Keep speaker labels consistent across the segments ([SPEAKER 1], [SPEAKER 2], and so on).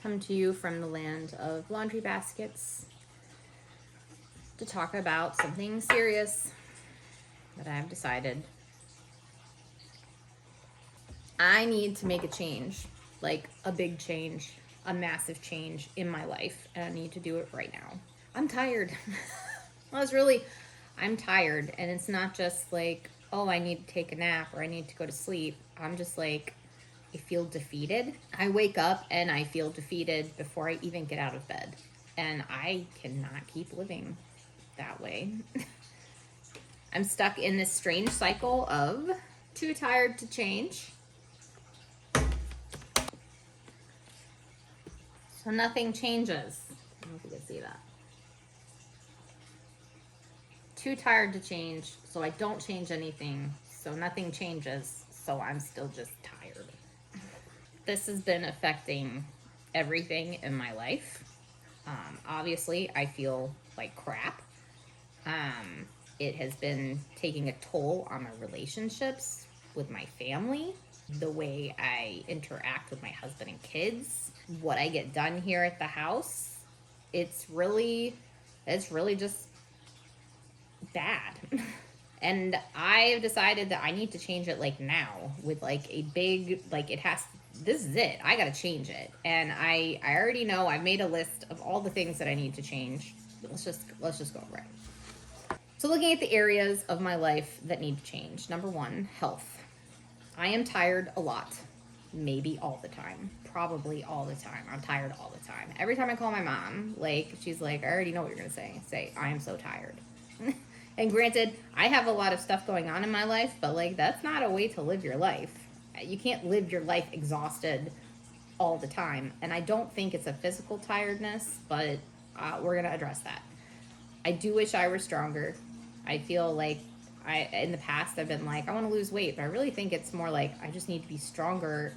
[SPEAKER 1] come to you from the land of laundry baskets to talk about something serious that I've decided. I need to make a change, like a big change, a massive change in my life, and I need to do it right now. I'm tired. Well, I'm tired, and it's not just like, oh, I need to take a nap or I need to go to sleep. I'm just like, I feel defeated. I wake up and I feel defeated before I even get out of bed. And I cannot keep living that way. I'm stuck in this strange cycle of too tired to change. So nothing changes. I don't know if you can see that. Too tired to change, so I don't change anything. So nothing changes, so I'm still just tired. This has been affecting everything in my life. Obviously, I feel like crap. It has been taking a toll on my relationships with my family, the way I interact with my husband and kids, what I get done here at the house. It's really just bad. And I've decided that I need to change it like now with like a big, like this is it. I got to change it. And I already know I've made a list of all the things that I need to change. Let's just go over it. So looking at the areas of my life that need to change. Number one, health. I am tired a lot. Maybe all the time. Probably all the time. I'm tired all the time. Every time I call my mom, like, she's like, I already know what you're going to say. Say, I am so tired. And granted, I have a lot of stuff going on in my life, but like, that's not a way to live your life. You can't live your life exhausted all the time. And I don't think it's a physical tiredness, but we're going to address that. I do wish I were stronger. I feel like in the past, I've been like, I want to lose weight, but I really think it's more like I just need to be stronger.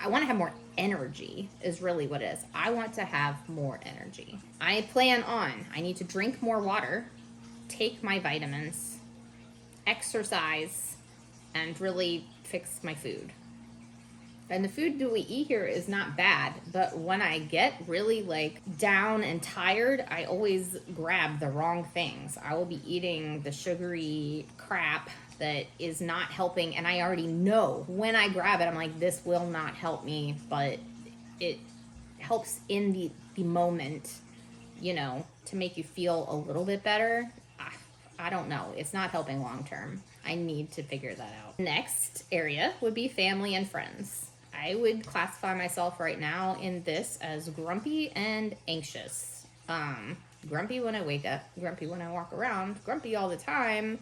[SPEAKER 1] I want to have more energy is really what it is. I want to have more energy. I need to drink more water, take my vitamins, exercise, and really fix my food. And the food that we eat here is not bad, but when I get really like down and tired, I always grab the wrong things. I will be eating the sugary crap that is not helping, and I already know when I grab it, I'm like, this will not help me, but it helps in the moment, to make you feel a little bit better. I don't know. It's not helping long term. I need to figure that out. Next area would be family and friends. I would classify myself right now in this as grumpy and anxious. Grumpy when I wake up, grumpy when I walk around, grumpy all the time,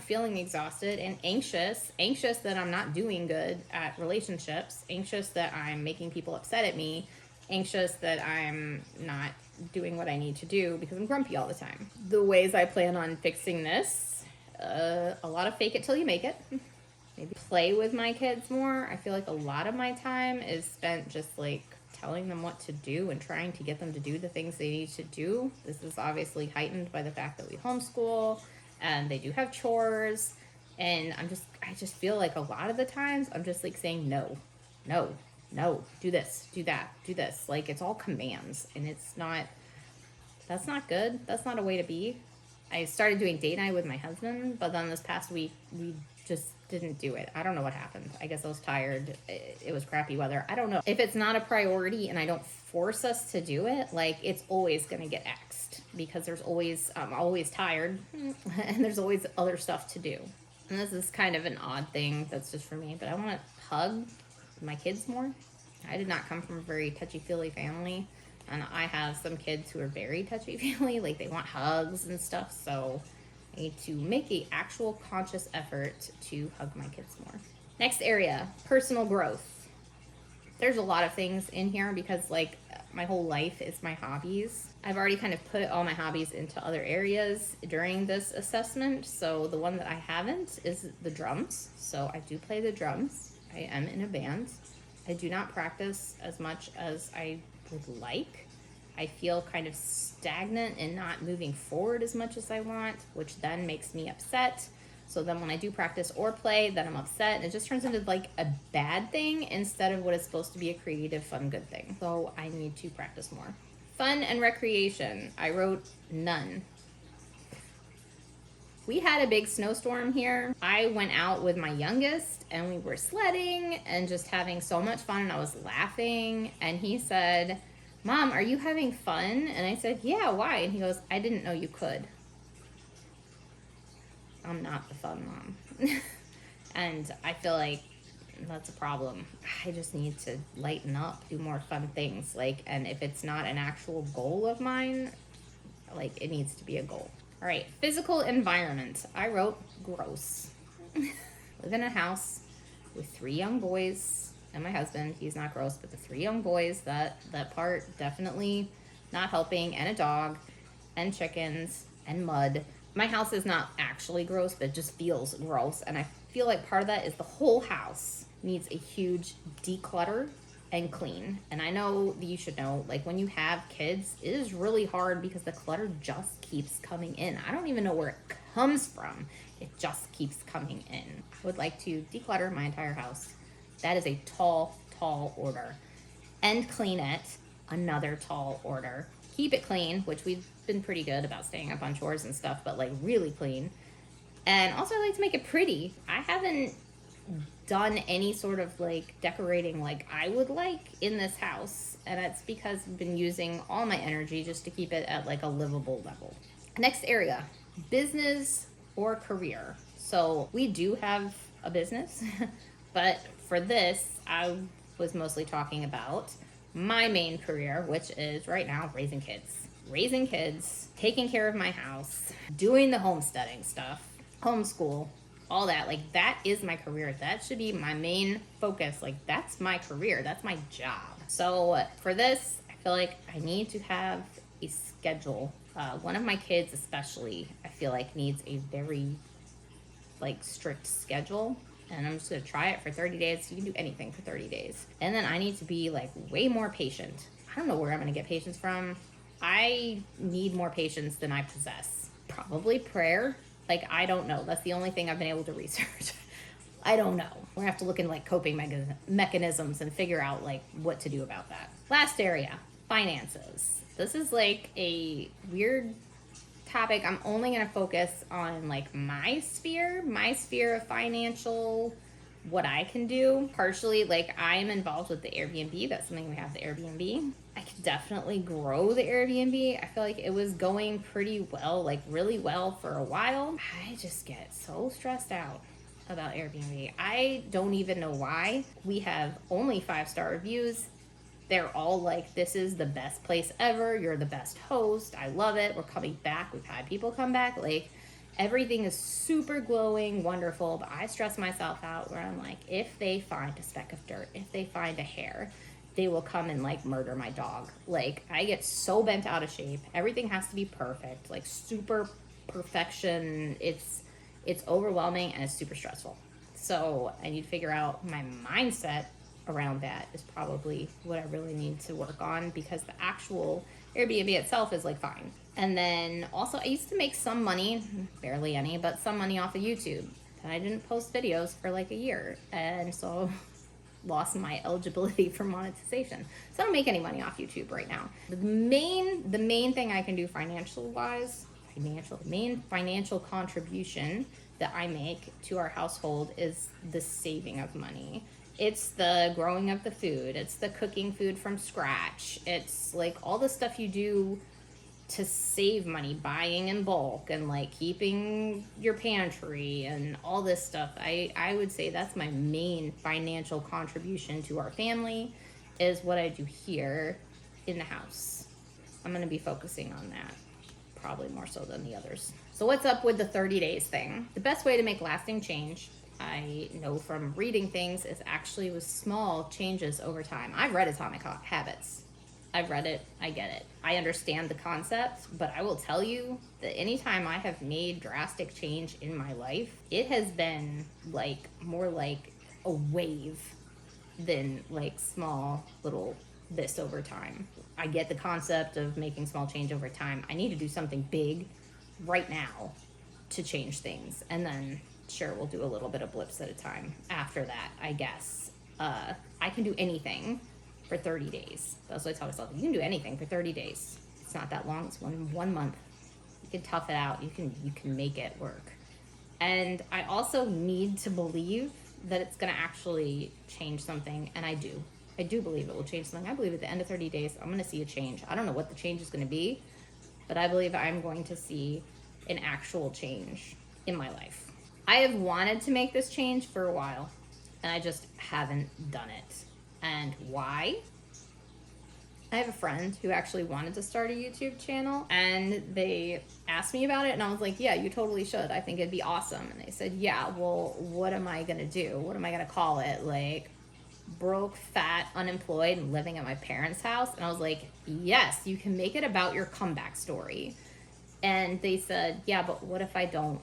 [SPEAKER 1] feeling exhausted, and anxious that I'm not doing good at relationships, anxious that I'm making people upset at me, anxious that I'm not doing what I need to do because I'm grumpy all the time. The ways I plan on fixing this, a lot of fake it till you make it. Maybe play with my kids more. I feel like a lot of my time is spent just like telling them what to do and trying to get them to do the things they need to do. This is obviously heightened by the fact that we homeschool and they do have chores. And I just feel like a lot of the times I'm just like saying no, do this, do that, do this. Like it's all commands and that's not good. That's not a way to be. I started doing date night with my husband, but then this past week we just didn't do it. I don't know what happened. I guess I was tired. It was crappy weather. I don't know. If it's not a priority and I don't force us to do it, like it's always going to get axed because I'm always tired and there's always other stuff to do. And this is kind of an odd thing that's just for me, but I want to hug my kids more. I did not come from a very touchy-feely family. And I have some kids who are very touchy-feely, like they want hugs and stuff. So I need to make an actual conscious effort to hug my kids more. Next area, personal growth. There's a lot of things in here because like my whole life is my hobbies. I've already kind of put all my hobbies into other areas during this assessment. So the one that I haven't is the drums. So I do play the drums. I am in a band. I do not practice as much as I would like. I feel kind of stagnant and not moving forward as much as I want, which then makes me upset. So then when I do practice or play, then I'm upset, and it just turns into like a bad thing instead of what is supposed to be a creative, fun, good thing. So I need to practice more. Fun and recreation. I wrote none. We had a big snowstorm here. I went out with my youngest and we were sledding and just having so much fun, and I was laughing, and he said, "Mom, are you having fun?" And I said, "Yeah, why?" And he goes, "I didn't know you could." I'm not the fun mom. And I feel like that's a problem. I just need to lighten up, do more fun things. Like, and if it's not an actual goal of mine, like, it needs to be a goal. All right, physical environment. I wrote gross. Live in a house with 3 young boys and my husband. He's not gross, but the 3 young boys, that part definitely not helping, and a dog and chickens and mud. My house is not actually gross, but it just feels gross, and I feel like part of that is the whole house needs a huge declutter and clean. And I know that you should know, like, when you have kids, it is really hard because the clutter just keeps coming in. I don't even know where it comes from. It just keeps coming in. I would like to declutter my entire house. That is a tall order. And clean it, another tall order. Keep it clean, which we've been pretty good about staying up on chores and stuff, but like really clean. And also I like to make it pretty. I haven't done any sort of like decorating like I would like in this house, and that's because I've been using all my energy just to keep it at like a livable level. Next area, business or career. So we do have a business, but for this, I was mostly talking about my main career, which is right now raising kids. Raising kids, taking care of my house, doing the homesteading stuff, homeschool, all that. Like, that is my career. That should be my main focus. Like, that's my career. That's my job. So for this, I feel like I need to have a schedule. One of my kids especially, I feel like needs a very like strict schedule. And I'm just gonna try it for 30 days. You can do anything for 30 days. And then I need to be like way more patient. I don't know where I'm gonna get patience from. I need more patience than I possess. Probably prayer. Like, I don't know. That's the only thing I've been able to research. I don't know. We're gonna have to look into like coping mechanisms and figure out like what to do about that. Last area, finances. This is like a weird topic. I'm only going to focus on like my sphere of financial, what I can do. Partially, like, I'm involved with the Airbnb. That's something we have, the Airbnb. I could definitely grow the Airbnb. I feel like it was going pretty well, like really well for a while. I just get so stressed out about Airbnb. I don't even know why. We have only 5-star reviews. They're all like, this is the best place ever. You're the best host. I love it. We're coming back. We've had people come back. Like, everything is super glowing, wonderful. But I stress myself out where I'm like, if they find a speck of dirt, if they find a hair, they will come and like murder my dog. Like, I get so bent out of shape. Everything has to be perfect, like super perfection. It's overwhelming and it's super stressful. So I need to figure out my mindset around that is probably what I really need to work on, because the actual Airbnb itself is like fine. And then also, I used to make some money, barely any, but some money off of YouTube. And I didn't post videos for like a year, and so lost my eligibility for monetization. So I don't make any money off YouTube right now. The main thing I can do financial main financial contribution that I make to our household is the saving of money. It's the growing of the food. It's the cooking food from scratch. It's like all the stuff you do to save money, buying in bulk and like keeping your pantry and all this stuff. I would say that's my main financial contribution to our family, is what I do here in the house. I'm going to be focusing on that probably more so than the others. So what's up with the 30 days thing? The best way to make lasting change, I know from reading things, is actually with small changes over time. I've read Atomic Habits. I've read it. I get it. I understand the concept, but I will tell you that anytime I have made drastic change in my life, it has been like more like a wave than like small little this over time. I get the concept of making small change over time. I need to do something big right now to change things, and then sure, we'll do a little bit of blips at a time. After that, I guess, I can do anything for 30 days. That's what I tell myself. You can do anything for 30 days. It's not that long. It's one month. You can tough it out. You can make it work. And I also need to believe that it's going to actually change something, and I do. I do believe it will change something. I believe at the end of 30 days, I'm going to see a change. I don't know what the change is going to be, but I believe I'm going to see an actual change in my life. I have wanted to make this change for a while, and I just haven't done it. And why? I have a friend who actually wanted to start a YouTube channel, and they asked me about it, and I was like, yeah, you totally should. I think it'd be awesome. And they said, yeah, well, what am I gonna do? What am I gonna call it? Like, broke, fat, unemployed, and living at my parents' house? And I was like, yes, you can make it about your comeback story. And they said, yeah, but what if I don't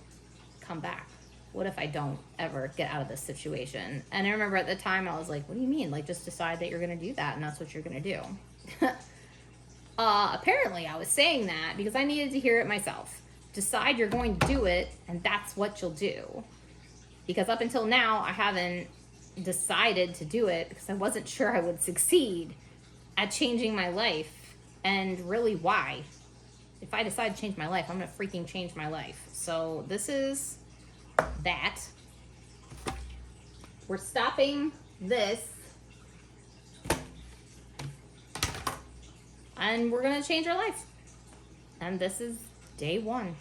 [SPEAKER 1] come back? What if I don't ever get out of this situation? And I remember at the time I was like, what do you mean? Like, just decide that you're gonna do that, and that's what you're gonna do. Apparently I was saying that because I needed to hear it myself. Decide you're going to do it, and that's what you'll do. Because up until now, I haven't decided to do it because I wasn't sure I would succeed at changing my life. And really, why? If I decide to change my life, I'm gonna freaking change my life. So this is that. We're stopping this. And we're gonna change our life. And this is day 1.